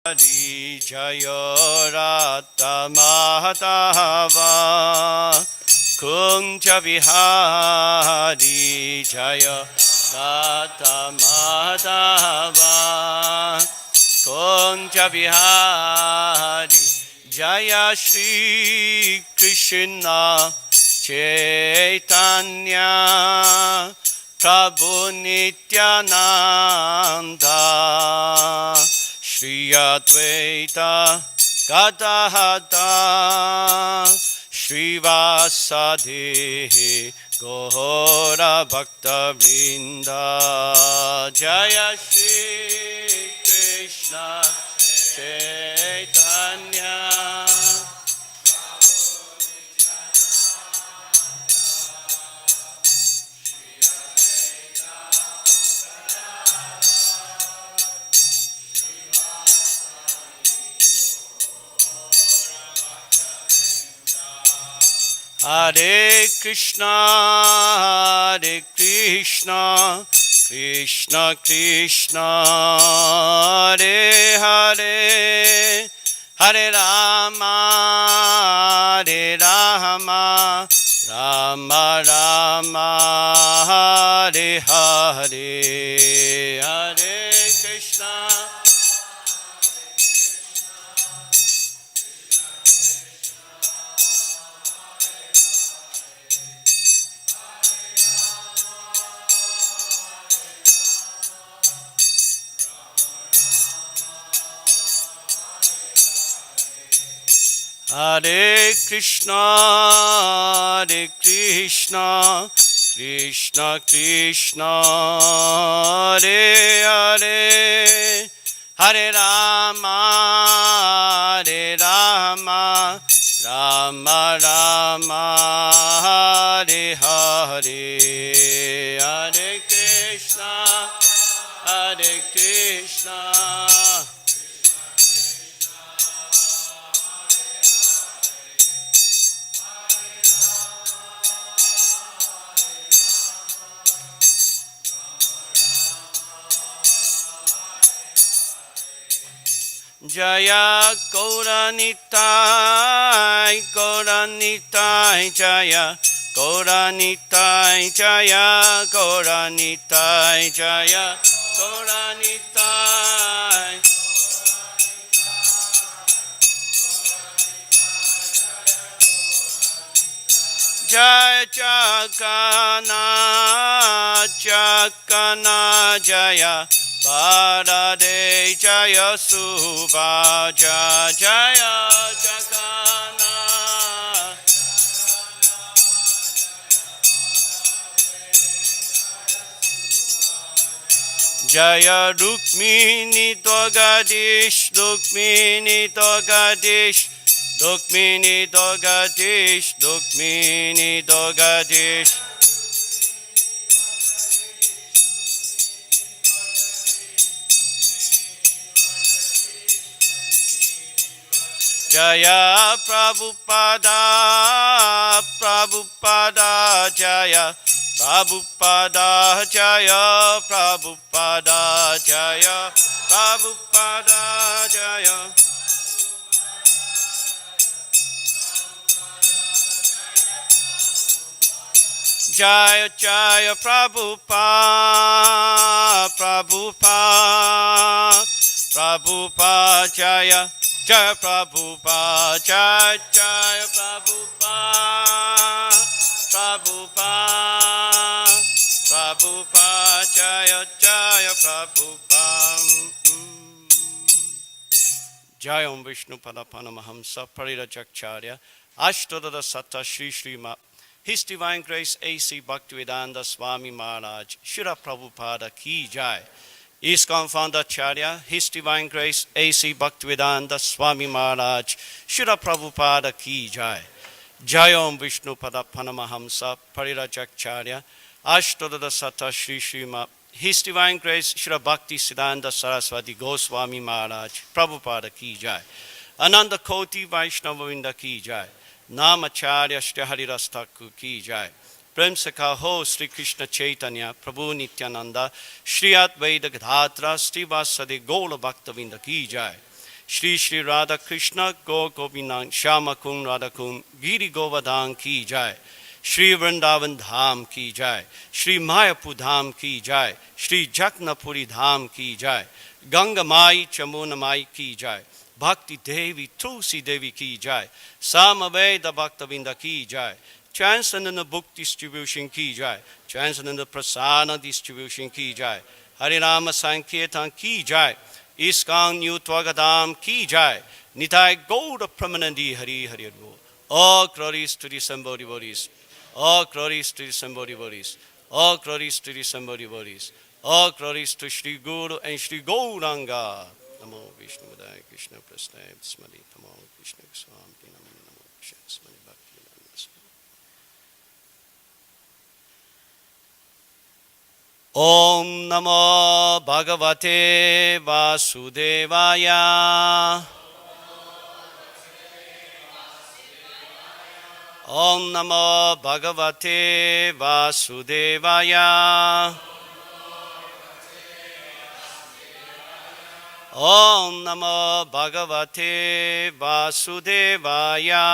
Hari Jaya Rata Mahatava Kunja Vihari Jaya Rata Mahatava Kunja Vihari Jaya Shri Krishna Chaitanya Prabhu Nityananda Shri Advaita Gadadhara Shri Vasadi Gaura Bhakta Vrinda Jaya Shri Krishna Chaitanya Hare Krishna, Krishna Krishna, Hare Hare, Hare Rama, Rama Rama, Hare Hare, Hare Krishna. Hare Krishna, Krishna Krishna, Hare Hare, Hare Rama, Rama Rama, Hare Hare, Hare Krishna, Hare Krishna. Jaya Gauranitai, Gauranitai, Jaya Gauranitai, Jaya Gauranitai, Jaya Gauranitai. Jaya Jagana Jaya Bharade Jaya Subhaja Jaya Jagana Jaya Rukmini Dogadish Rukmini Dogadish Rukmini Dogadish Rukmini Dogadish Jaya Prabhupada, Prabhupada, Jaya Prabhupada, Jaya Prabhupada, Jaya Prabhupada, Jaya Jaya Jaya Prabhupada, Prabhupada, Prabhupada, Jaya Jaya Prabhupada, Jaya Jaya Prabhupada, Prabhupada, Prabhupada, Jaya Jaya Prabhupada. Jaya Om Vishnu Padapana Mahamsa Parirajakcharya Ashtadada Satta Shri Shri Ma His Divine Grace A.C. Bhaktivedanta Swami Maharaj Shira Prabhupada Ki Jai ISKCON Founder Acharya, His Divine Grace A.C. Bhaktivedanta Swami Maharaj, Shira Prabhupada Ki Jai. Jai Om Vishnu Pada Panamahamsa Parirajakcharya, Ashtadada Sata Shri Shrima, His Divine Grace Shira Bhakti Siddhanta Saraswati Goswami Maharaj, Prabhupada Ki Jai. Ananda Koti Vaishnavavinda Ki Jai. Namacharya Shri Haridas Thakur Ki Jai. Prem Sakha Ho Sri Krishna Chaitanya Prabhu Nityananda Shri Advaita Gadadhara Sri Vasadi Gaura Bhaktavinda Ki Jai. Shri Shri Radha Krishna Gaur Gopinand Shama Kund Radha Kund Giri Govardhan Ki Jai. Shri Vrindavan Dham Ki Jai. Shri Mayapur Dham Ki Jai. Shri Jagnapuri Dham Ki Jai. Ganga Mai Chamuna Mai Ki Jai. Bhakti Devi Tulsi Devi Ki Jai. Samaveda Bhaktavinda Ki Jai. Transcendental Book Distribution Ki Jai. Transcendental Prasana Distribution Ki Jai. Harinama Sankirtan Ki Jai. ISKCON New Twagadam Ki Jai. Nitai Gauda Pramanandi Hari Hari Hari. All glories to the Sambodhi Bodhis. All glories to the Sambodhi Bodhis. All glories to the Sambodhi Bodhis. All glories to Shri Guru and Shri Gauranga. Namo Vishnu Vadaya Krishna Prasnaya Smadi Tamo Krishna Swami Namo Namo Krishna Smadi Bhakti Om Namo Bhagavate Vasudevaya. Om Namo Bhagavate Vasudevaya. Om Namo Bhagavate Vasudevaya.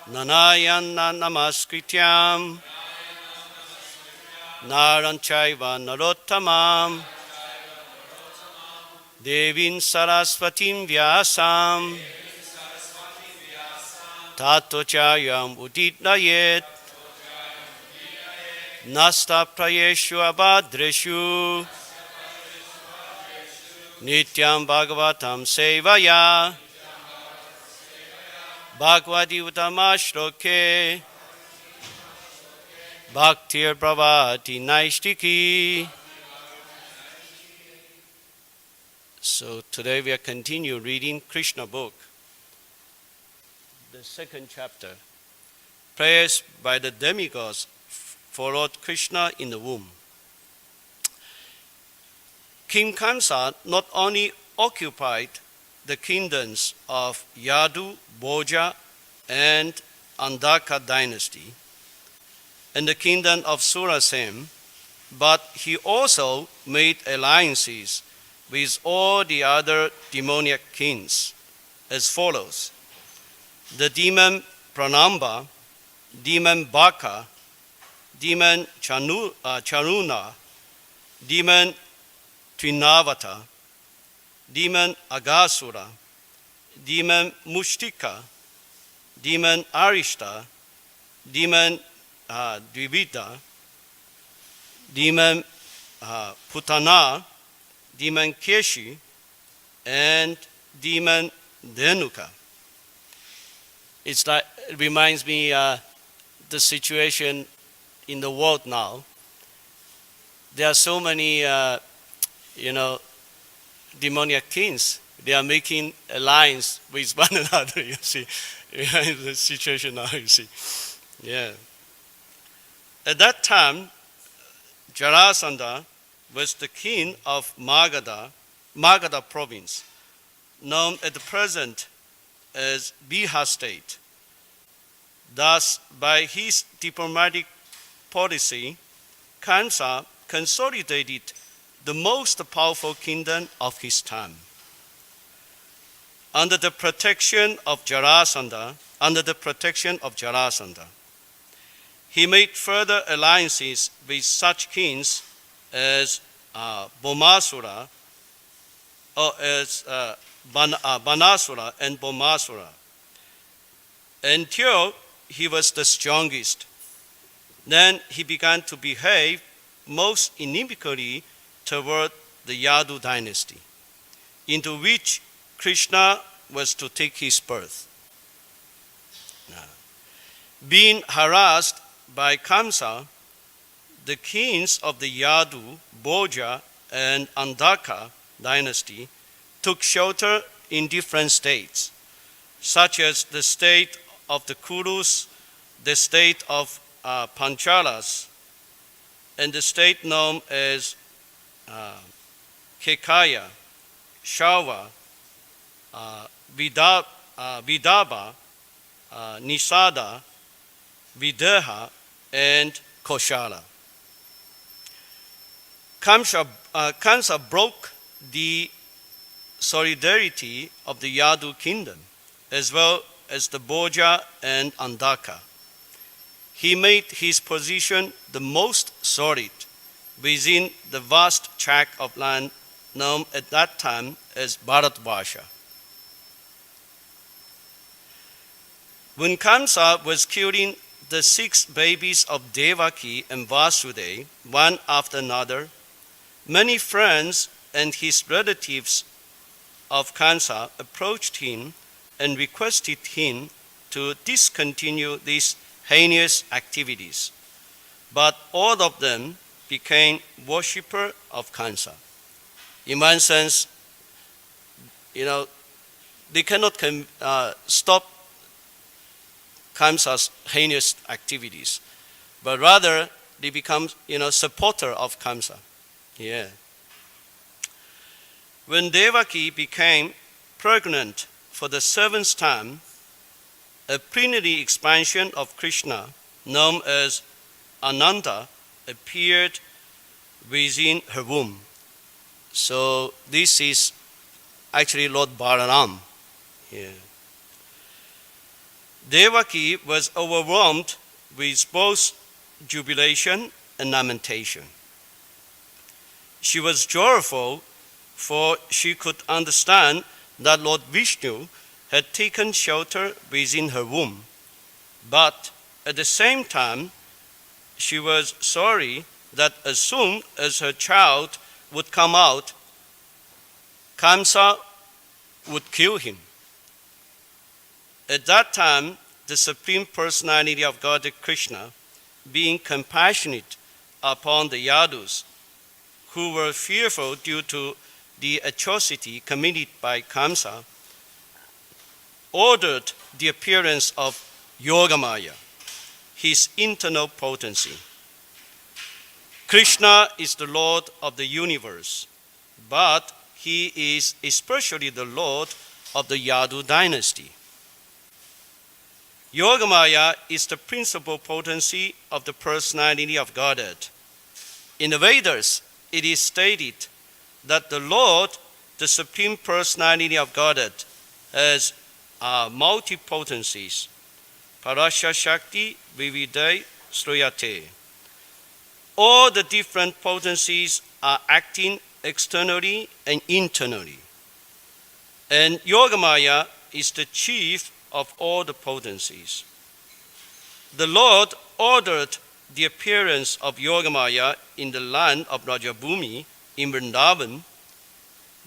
Nanayana Namaskrityam Naranchaiva Narottamam Devin Saraswatim Vyasam Tatochayam Uditnayet Nasta Prayeshu Abhadreshu Nityam Bhagavatam Sevaya Bhagavati Utamashloke Bhaktir Pravati Naishtiki. So today we are continue reading Krishna book, the second chapter. Prayers by the demigods for Lord Krishna in the womb. King Kamsa not only occupied the kingdoms of Yadu, Bhoja, and Andaka dynasty, and the kingdom of Surasem, but he also made alliances with all the other demoniac kings as follows: the demon Pranamba, demon Baka, demon Charuna, demon Trinavata, demon Agasura, demon Mushtika, demon Arishta, demon Dvivida, demon Putana, demon Keshi, and demon Dhenuka. It reminds me the situation in the world now. There are so many, demoniac kings. They are making alliance with one another, you see. In the situation now, you see. Yeah. At that time, Jarasandha was the king of Magadha province, known at the present as Bihar state. Thus, by his diplomatic policy, Kamsa consolidated the most powerful kingdom of his time. Under the protection of Jarasandha, he made further alliances with such kings as Banasura and Bomasura, until he was the strongest. Then he began to behave most inimically toward the Yadu dynasty, into which Krishna was to take his birth. Being harassed by Kamsa, the kings of the Yadu, Bhoja, and Andaka dynasty took shelter in different states, such as the state of the Kurus, the state of Panchalas, and the state known as Kekaya, Shava, Vidarbha, Nisada, Videha, and Koshala. Kamsa Kansa broke the solidarity of the Yadu kingdom, as well as the Bhoja and Andaka. He made his position the most solid within the vast tract of land known at that time as Bharatvarsha. When Kamsa was killing the 6 babies of Devaki and Vasudeva, one after another, many friends and his relatives of Kamsa approached him and requested him to discontinue these heinous activities. But all of them became worshippers of Kamsa. In one sense, they cannot stop Kamsa's heinous activities, but rather they become, supporter of Kamsa. Yeah. When Devaki became pregnant for the 7th time, a plenary expansion of Krishna, known as Ananda, appeared within her womb. So this is actually Lord Balaram here. Devaki was overwhelmed with both jubilation and lamentation. She was joyful, for she could understand that Lord Vishnu had taken shelter within her womb. But at the same time, she was sorry that as soon as her child would come out, Kamsa would kill him. At that time, the Supreme Personality of Godhead Krishna, being compassionate upon the Yadus, who were fearful due to the atrocity committed by Kamsa, ordered the appearance of Yogamaya, his internal potency. Krishna is the Lord of the universe, but he is especially the Lord of the Yadu dynasty. Yogamaya is the principal potency of the personality of Godhead. In the Vedas, it is stated that the Lord, the Supreme Personality of Godhead, has multi-potencies. Parasya Shakti Vividai Sruyate. All the different potencies are acting externally and internally. And Yogamaya is the chief of all the potencies. The Lord ordered the appearance of Yogamaya in the land of Rajabhumi in Vrindavan,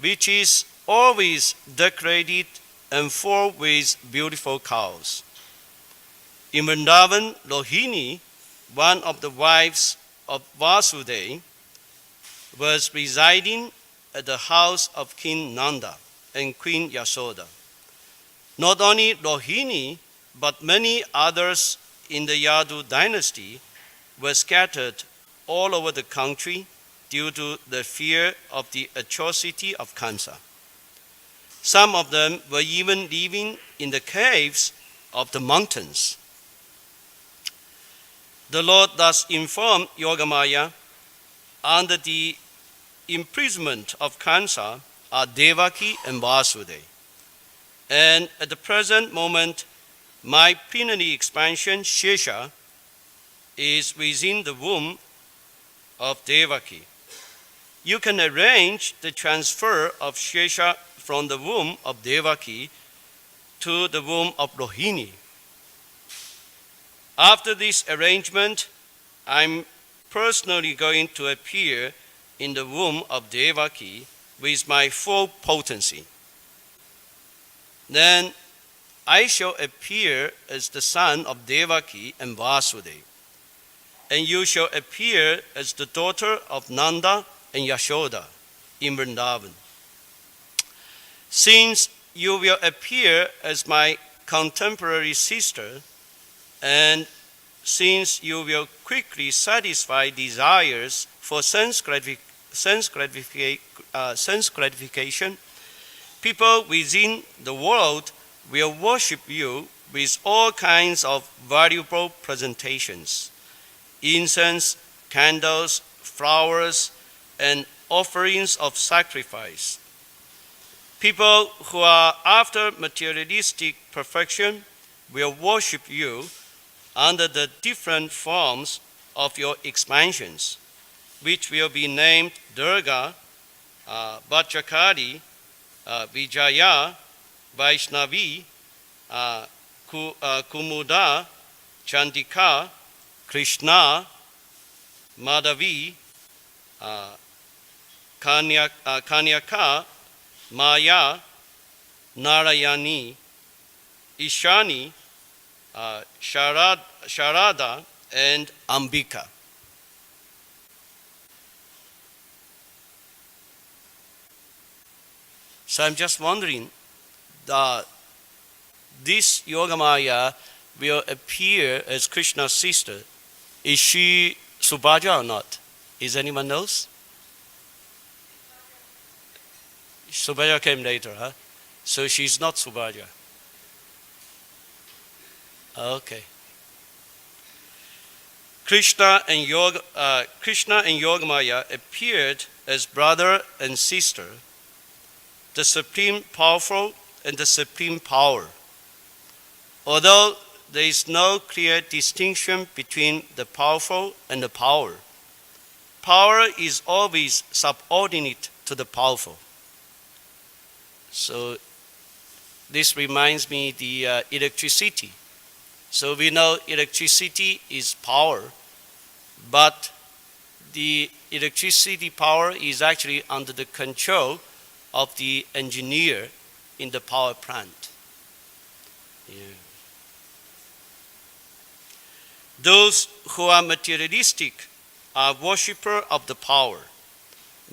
which is always decorated and full with beautiful cows. In Vrindavan, Rohini, one of the wives of Vasudeva, was residing at the house of King Nanda and Queen Yashoda. Not only Rohini, but many others in the Yadu dynasty were scattered all over the country due to the fear of the atrocity of Kamsa. Some of them were even living in the caves of the mountains. The Lord thus informed Yogamaya, under the imprisonment of Kamsa are Devaki and Vasudeva. And at the present moment, my plenary expansion, Shesha, is within the womb of Devaki. You can arrange the transfer of Shesha from the womb of Devaki to the womb of Rohini. After this arrangement, I'm personally going to appear in the womb of Devaki with my full potency. Then I shall appear as the son of Devaki and Vasudeva, and you shall appear as the daughter of Nanda and Yashoda in Vrindavan. Since you will appear as my contemporary sister, and since you will quickly satisfy desires for sense gratification, people within the world will worship you with all kinds of valuable presentations, incense, candles, flowers, and offerings of sacrifice. People who are after materialistic perfection will worship you under the different forms of your expansions, which will be named Durga, Bhajakali, Vijaya, Vaishnavi, Kumuda, Chandika, Krishna, Madhavi, Kanyaka, Maya, Narayani, Ishani, Sharada, and Ambika. So I'm just wondering, this Yogamaya will appear as Krishna's sister. Is she Subhaja or not? Is anyone knows? Subhaja came later, huh? So she's not Subhaja. Okay. Krishna and Yogamaya appeared as brother and sister, the supreme powerful and the supreme power. Although there is no clear distinction between the powerful and the power, power is always subordinate to the powerful. So this reminds me the electricity. So we know electricity is power, but the electricity power is actually under the control of the engineer in the power plant. Yeah. Those who are materialistic are worshippers of the power,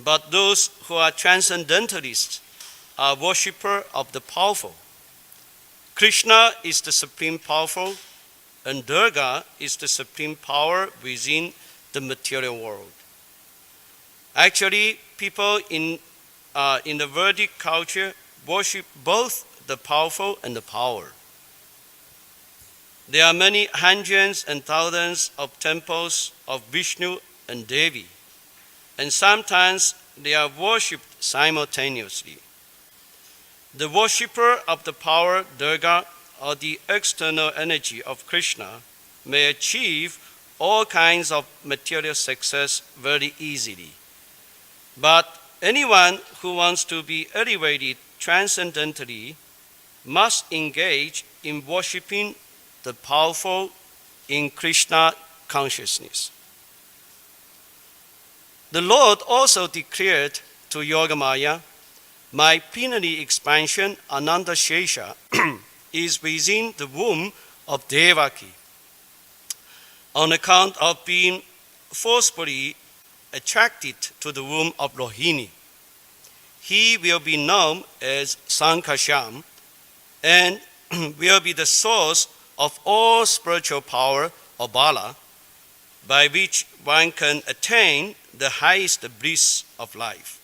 but those who are transcendentalists are worshippers of the powerful. Krishna is the supreme powerful, and Durga is the supreme power within the material world. Actually, people in the Vedic culture worship both the powerful and the power. There are many hundreds and thousands of temples of Vishnu and Devi, and sometimes they are worshipped simultaneously. The worshipper of the power, Durga, or the external energy of Krishna may achieve all kinds of material success very easily. But anyone who wants to be elevated transcendentally must engage in worshipping the powerful in Krishna consciousness. The Lord also declared to Yogamaya, "My plenary expansion, Ananda Shesha, is within the womb of Devaki. On account of being forcefully attracted to the womb of Rohini, he will be known as Sankasham and will be the source of all spiritual power or bala, by which one can attain the highest bliss of life,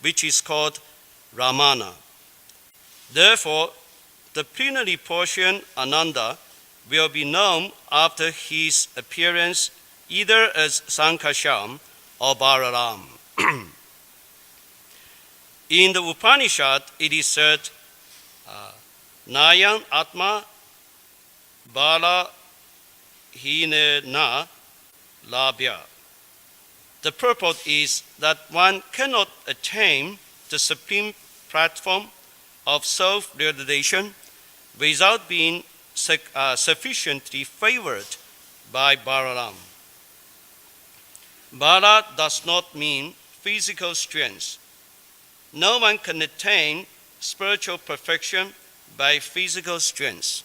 which is called Ramana. Therefore, the plenary portion, Ananda, will be known after his appearance either as Sankasham or Balaram." In the Upanishad, it is said, "Nayan Atma Bala Hine Na Labhya." The purport is that one cannot attain the supreme platform of self-realization without being sufficiently favored by Balaram. Bala does not mean physical strength. No one can attain spiritual perfection by physical strength.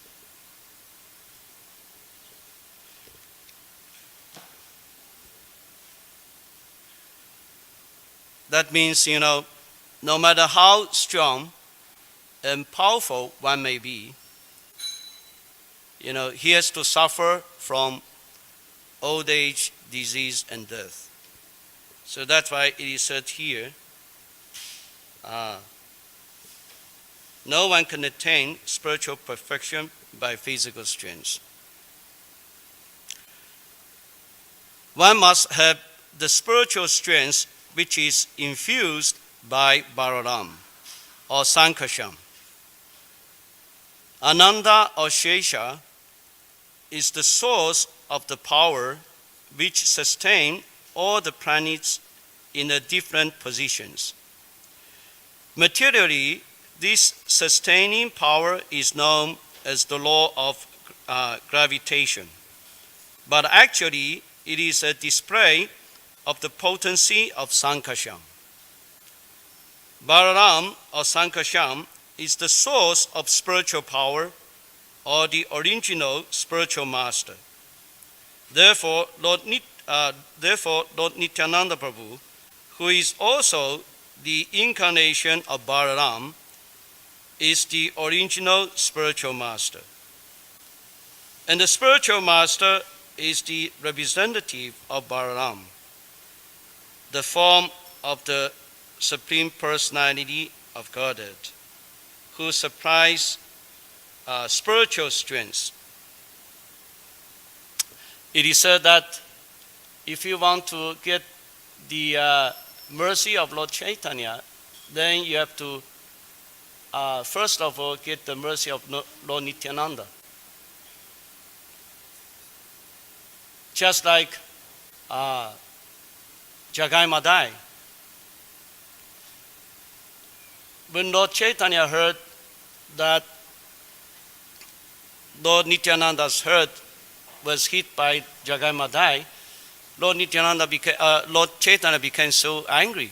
That means, no matter how strong and powerful one may be, he has to suffer from old age, disease, and death. So that's why it is said here, no one can attain spiritual perfection by physical strength. One must have the spiritual strength which is infused by Balaram or Sankarshan. Ananda or Shesha is the source of the power which sustain all the planets in the different positions. Materially, this sustaining power is known as the law of gravitation, but actually it is a display of the potency of Sankarshan. Balaram or Sankarshan is the source of spiritual power or the original spiritual master. Therefore, Lord Nityananda Prabhu, who is also the incarnation of Balaram, is the original spiritual master. And the spiritual master is the representative of Balaram, the form of the Supreme Personality of Godhead, who supplies spiritual strength. It is said that if you want to get the mercy of Lord Chaitanya, then you have to first of all get the mercy of Lord Nityananda. Just like Jagai Madai. When Lord Chaitanya heard that Lord Nityananda's herd was hit by Jagai Madai, Lord Chaitanya became so angry.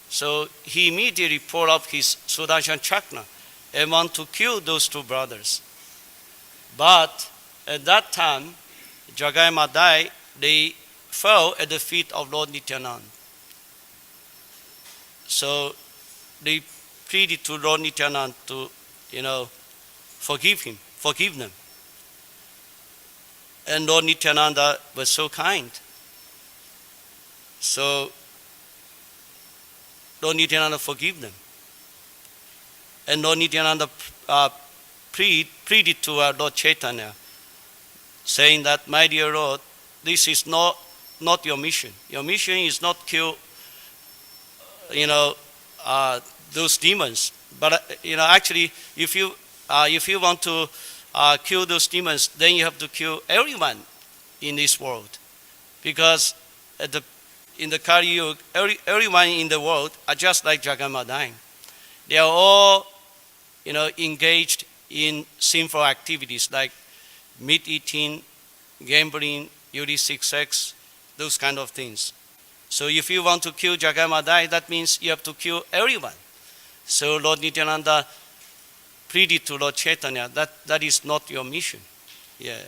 So he immediately pulled up his Sudarshan Chakra and wanted to kill those two brothers. But at that time, Jagai Madai, they fell at the feet of Lord Nityananda. So they pleaded to Lord Nityananda to, forgive them. And Lord Nityananda was so kind. So Lord Nityananda forgive them. And Lord Nityananda pleaded to Lord Chaitanya, saying that, my dear Lord, this is not your mission. Your mission is not kill, those demons. But actually, if you want to kill those demons, then you have to kill everyone in this world, because in the Kali Yuga, everyone in the world are just like Jagai Madai. They are all, engaged in sinful activities like meat eating, gambling, illicit sex, those kind of things. So if you want to kill Jagai Madai, that means you have to kill everyone. So Lord Nityananda pleaded to Lord Chaitanya that is not your mission. Yeah.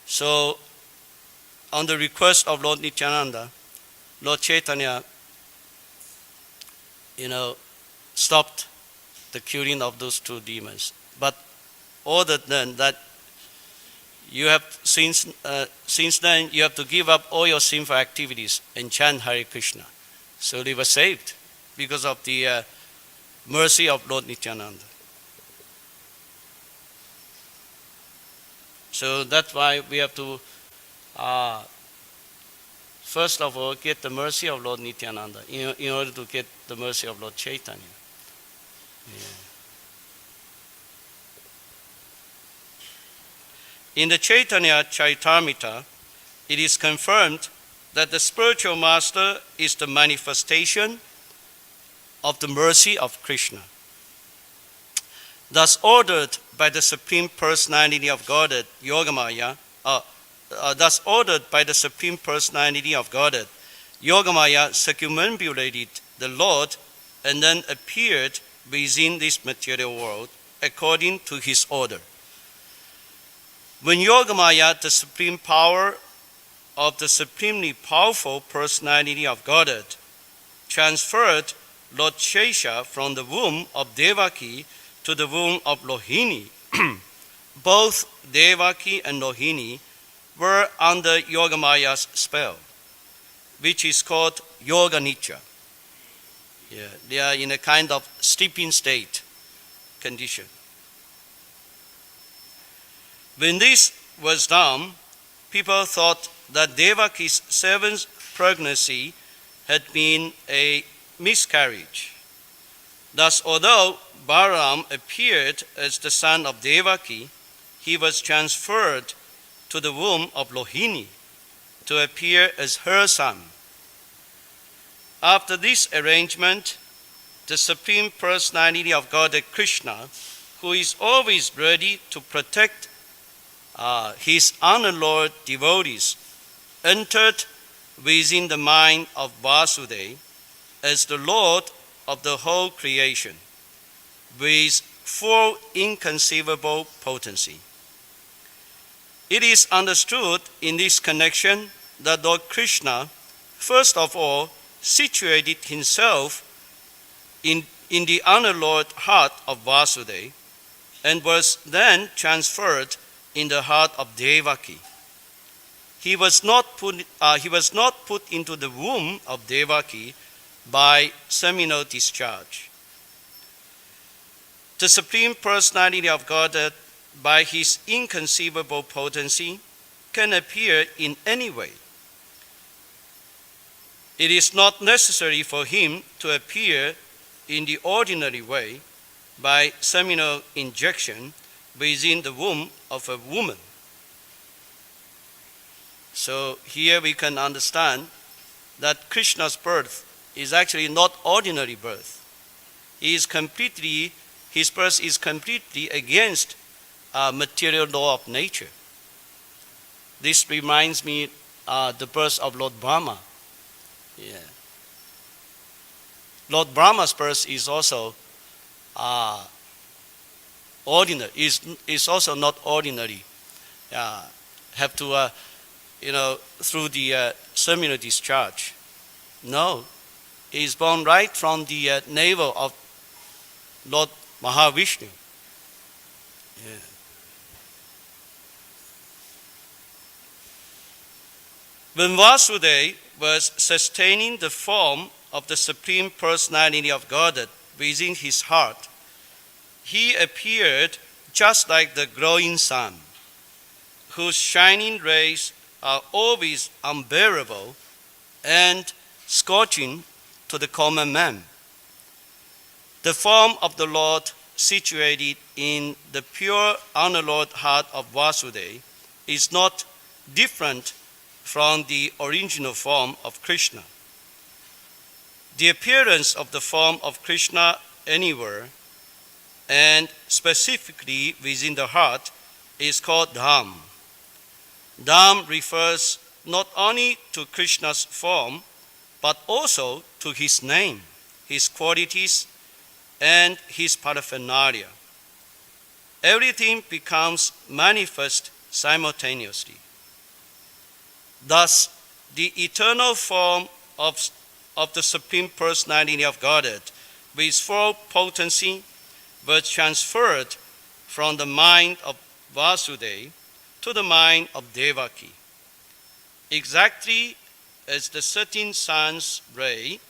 So on the request of Lord Nityananda, Lord Chaitanya, stopped the killing of those two demons. But other than that, you have since then you have to give up all your sinful activities and chant Hare Krishna. So they were saved because of the mercy of Lord Nityananda. So that's why we have to first of all get the mercy of Lord Nityananda in order to get the mercy of Lord Chaitanya. Yeah. In the Chaitanya Charitamrita, it is confirmed that the spiritual master is the manifestation of the mercy of Krishna. Thus ordered by the Supreme Personality of Godhead, Yogamaya, Yogamaya circumambulated the Lord and then appeared within this material world according to his order. When Yogamaya, the supreme power of the supremely powerful personality of Godhead, transferred Lord Shesha from the womb of Devaki to the womb of Lohini, both Devaki and Lohini were under Yogamaya's spell, which is called Yoga Nitya. Yeah, they are in a kind of sleeping state condition. When this was done, people thought that Devaki's 7 pregnancy had been a miscarriage. Thus, although Balaram appeared as the son of Devaki, he was transferred to the womb of Rohini to appear as her son. After this arrangement, the Supreme Personality of Godhead Krishna, who is always ready to protect his unalloyed devotees, entered within the mind of Vasudeva as the Lord of the whole creation, with full inconceivable potency. It is understood in this connection that Lord Krishna, first of all, situated himself in the unalloyed heart of Vasudeva and was then transferred in the heart of Devaki. He was not put into the womb of Devaki by seminal discharge. The Supreme Personality of Godhead, by his inconceivable potency, can appear in any way. It is not necessary for him to appear in the ordinary way by seminal injection within the womb of a woman. So here we can understand that Krishna's birth is actually not ordinary birth. His birth is completely against material law of nature. This reminds me the birth of Lord Brahma. Yeah. Lord Brahma's birth is also ordinary. Is also not ordinary. Have to through the seminal discharge. No, he is born right from the navel of Lord Mahavishnu. Yeah. When Vasudeva was sustaining the form of the Supreme Personality of Godhead within his heart, he appeared just like the glowing sun, whose shining rays are always unbearable and scorching to the common man. The form of the Lord situated in the pure unalloyed heart of Vasudeva is not different from the original form of Krishna. The appearance of the form of Krishna anywhere, and specifically within the heart, is called Dham. Dham refers not only to Krishna's form, but also to his name, his qualities, and his paraphernalia. Everything becomes manifest simultaneously. Thus, the eternal form of the Supreme Personality of Godhead, with full potency, was transferred from the mind of Vasudeva to the mind of Devaki, exactly as the setting sun's rays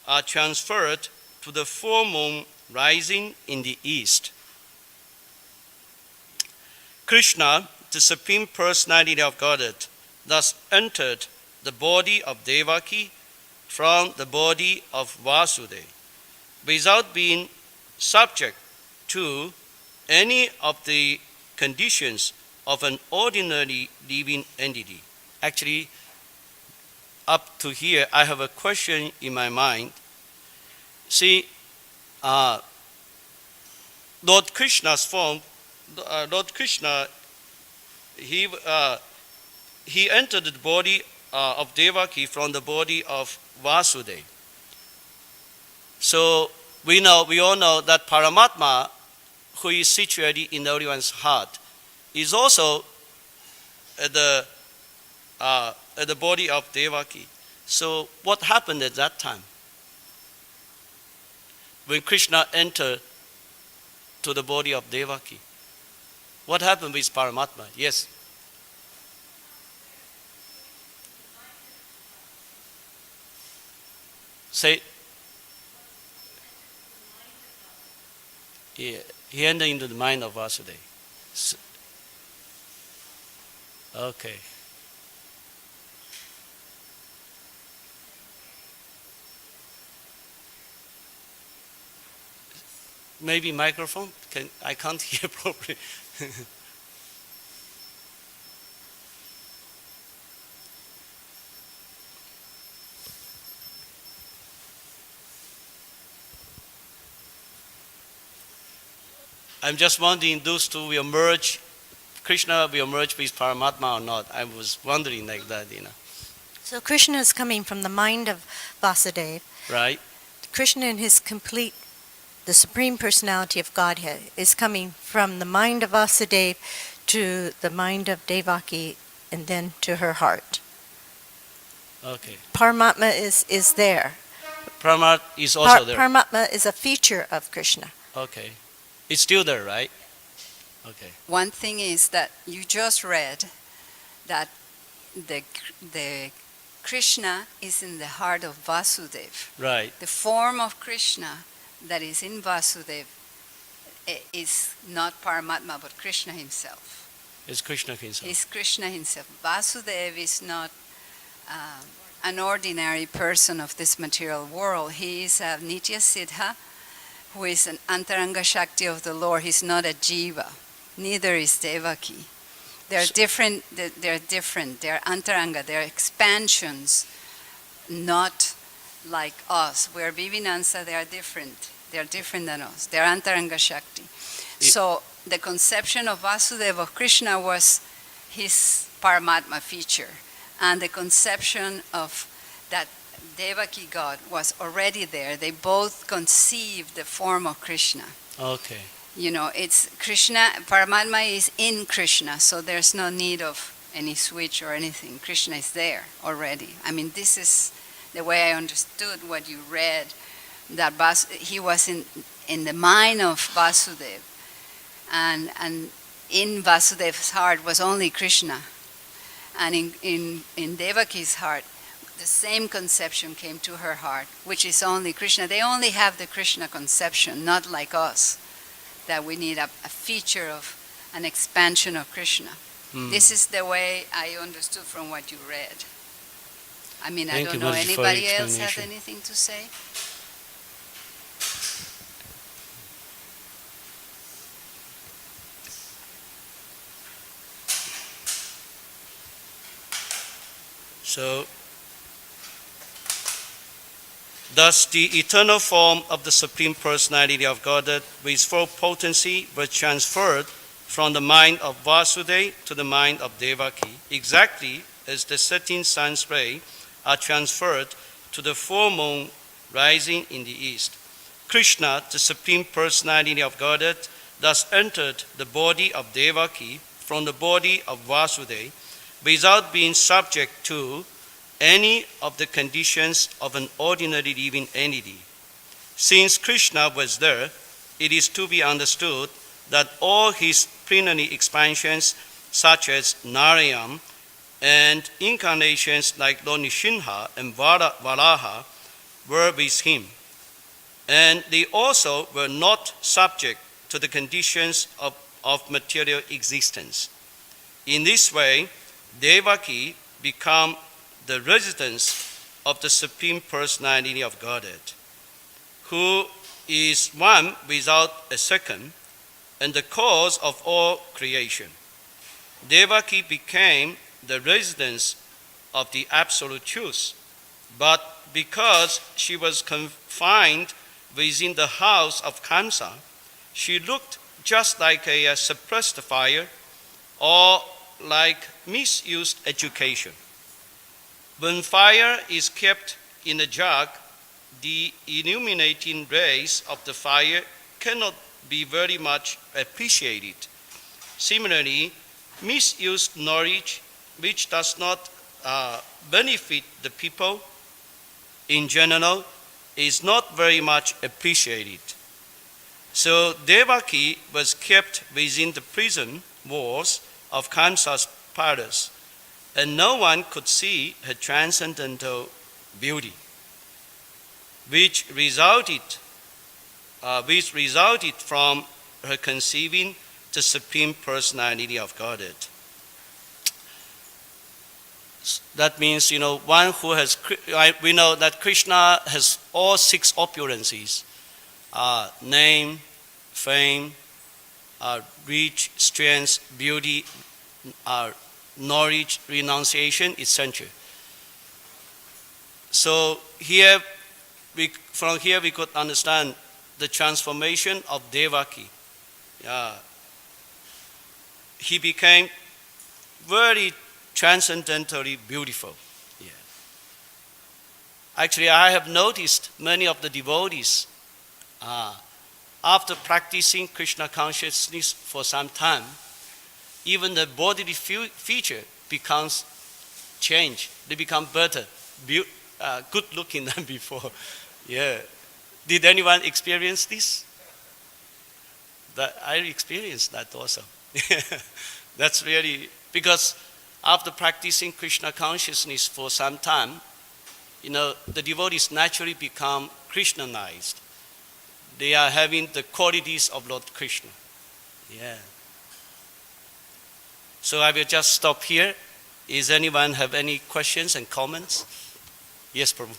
are transferred to the full moon rising in the east. Krishna, the Supreme Personality of Godhead, thus entered the body of Devaki from the body of Vasudeva, without being subject to any of the conditions of an ordinary living entity. Actually, up to here, I have a question in my mind. See, Lord Krishna's form, Lord Krishna, he entered the body of Devaki from the body of Vasudeva. So we all know that Paramatma, who is situated in everyone's heart, is also at the body of Devaki. So what happened at that time? When Krishna entered to the body of Devaki, what happened with Paramatma? Yes. Say, he entered into the mind of Vasudeva. Okay. maybe microphone? I can't hear properly. I'm just wondering, those two will merge, Krishna will merge with Paramatma or not. I was wondering like that. So Krishna is coming from the mind of Vasudeva. Right? Krishna in his complete, the Supreme Personality of Godhead, is coming from the mind of Vasudeva to the mind of Devaki and then to her heart. Okay. Paramatma is there. Paramatma is also there. Paramatma is a feature of Krishna. Okay. It's still there, right? Okay. One thing is that you just read that the Krishna is in the heart of Vasudeva. Right. The form of Krishna that is in Vasudeva is not Paramatma but Krishna himself. It's Krishna himself. It's Krishna himself. Vasudeva is not an ordinary person of this material world. He is a Nitya Siddha who is an Antaranga Shakti of the Lord. He's not a Jiva. Neither is Devaki. They're different. They're different. They're Antaranga. They're expansions, not like us. We're Vivinansa. They are different. They're different than us. They're Antaranga Shakti. So the conception of Vasudeva of Krishna was his Paramatma feature. And the conception of that Devaki God was already there. They both conceived the form of Krishna. Okay. It's Krishna, Paramatma is in Krishna, so there's no need of any switch or anything. Krishna is there already. I mean, this is the way I understood what you read, that he was in the mind of Vasudeva, and in Vasudeva's heart was only Krishna. And in Devaki's heart, the same conception came to her heart, which is only Krishna. They only have the Krishna conception, not like us, that we need a feature of an expansion of Krishna. This is the way I understood from what you read. I mean, I don't know, anybody else have anything to say? So, thus the eternal form of the Supreme Personality of Godhead with full potency was transferred from the mind of Vasudeva to the mind of Devaki, exactly as the setting sun's rays are transferred to the full moon rising in the east. Krishna, the Supreme Personality of Godhead, thus entered the body of Devaki from the body of Vasudeva without being subject to any of the conditions of an ordinary living entity. Since Krishna was there, it is to be understood that all his plenary expansions, such as Narayam, and incarnations like Lord Nrsimha and Varaha, were with him. And they also were not subject to the conditions of material existence. In this way, Devaki became the residence of the Supreme Personality of Godhead, who is one without a second and the cause of all creation. Devaki became the residence of the Absolute Truth, but because she was confined within the house of Kamsa, she looked just like a suppressed fire or like misused education. When fire is kept in a jug, the illuminating rays of the fire cannot be very much appreciated. Similarly, misused knowledge which does not benefit the people in general is not very much appreciated. So Devaki was kept within the prison walls of Kamsa's palace, and no one could see her transcendental beauty, which resulted from her conceiving the Supreme Personality of Godhead. That means, one who has, we know that Krishna has all six opulences, name, fame, reach, strength, beauty, knowledge, renunciation, etc. So here, from here we could understand the transformation of Devaki. He became very transcendently beautiful. Yeah. Actually, I have noticed many of the devotees, after practicing Krishna consciousness for some time, even the bodily feature becomes changed. They become better, good looking than before. Yeah. Did anyone experience this? That I experienced that also. That's really, because after practicing Krishna consciousness for some time, the devotees naturally become Krishnanized. They are having the qualities of Lord Krishna. Yeah. So I will just stop here. Is anyone have any questions and comments? Yes, Prabhu.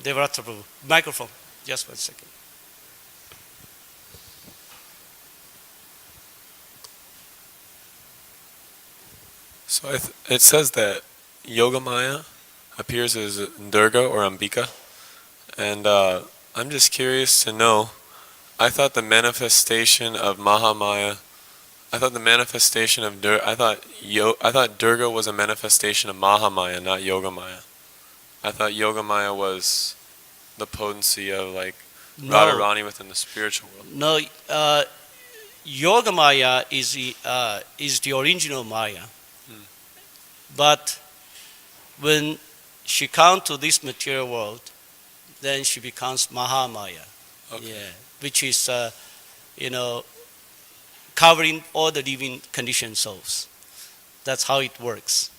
Devrata Prabhu. Microphone. Just 1 second. So it says that Yogamaya appears as Durga or Ambika, and I'm just curious to know. I thought the manifestation of Mahamaya. I thought the manifestation of I thought Durga was a manifestation of Mahamaya, not Yogamaya. I thought Yogamaya was the potency of like Radharani within the spiritual world. No, Yogamaya is the original Maya. But when she comes to this material world, then she becomes Mahamaya. Okay. Yeah, which is, covering all the living conditioned souls. That's how it works.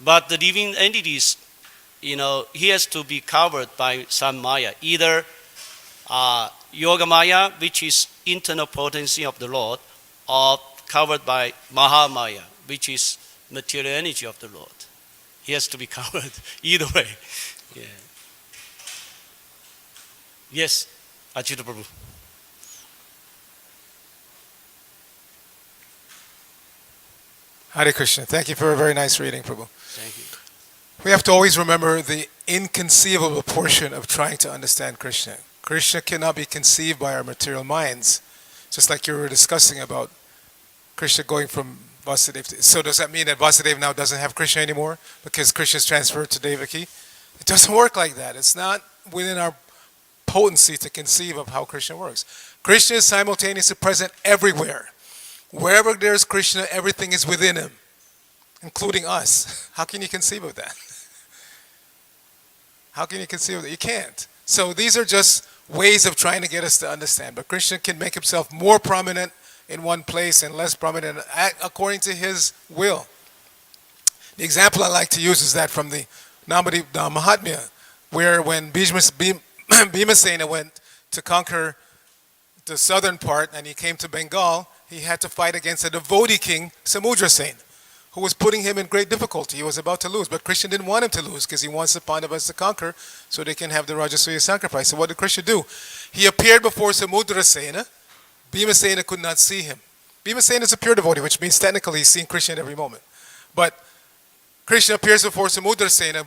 But the living entities, he has to be covered by some Maya. Either Yogamaya, which is internal potency of the Lord, or covered by Mahamaya, which is material energy of the Lord. He has to be covered either way. Yeah. Yes, Ajita Prabhu. Hare Krishna. Thank you for a very nice reading, Prabhu. Thank you. We have to always remember the inconceivable portion of trying to understand Krishna. Krishna cannot be conceived by our material minds, just like you were discussing about Krishna going from Vasudeva. So does that mean that Vasudeva now doesn't have Krishna anymore because Krishna is transferred to Devaki? It doesn't work like that. It's not within our potency to conceive of how Krishna works. Krishna is simultaneously present everywhere. Wherever there's Krishna, everything is within him, including us. How can you conceive of that? How can you conceive of that? You can't. So these are just ways of trying to get us to understand. But Krishna can make himself more prominent in one place and less prominent according to his will. The example I like to use is that from the Mahatmya, where when Bhimasena went to conquer the southern part and he came to Bengal, he had to fight against a devotee king, Samudrasena, who was putting him in great difficulty. He was about to lose, but Krishna didn't want him to lose because he wants the Pandavas to conquer so they can have the Rajasuya sacrifice. So what did Krishna do? He appeared before Samudrasena. Bhimasena could not see him. Bhimasena is a pure devotee, which means technically he's seeing Krishna at every moment. But Krishna appears before Samudrasena.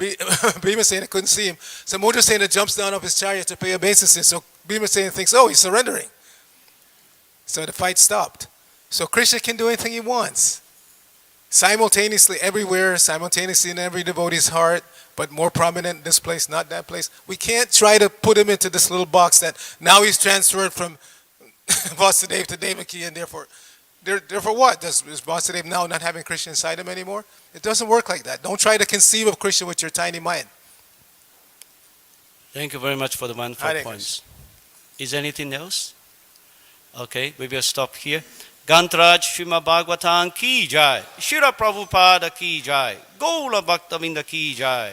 Bhimasena couldn't see him. Samudrasena jumps down off his chariot to pay obeisance. So Bhimasena thinks, oh, he's surrendering. So the fight stopped. So Krishna can do anything he wants. Simultaneously everywhere, simultaneously in every devotee's heart, but more prominent in this place, not that place. We can't try to put him into this little box that now he's transferred from Vasudeva to Devaki, and therefore what? Is Vasudeva now not having Krishna inside him anymore? It doesn't work like that. Don't try to conceive of Krishna with your tiny mind. Thank you very much for the wonderful points. Is anything else? Okay, we will stop here. Gantraj Srimad Bhagavatam ki jai. Shira Prabhupada ki jai. Gaura Bhaktavinda ki jai.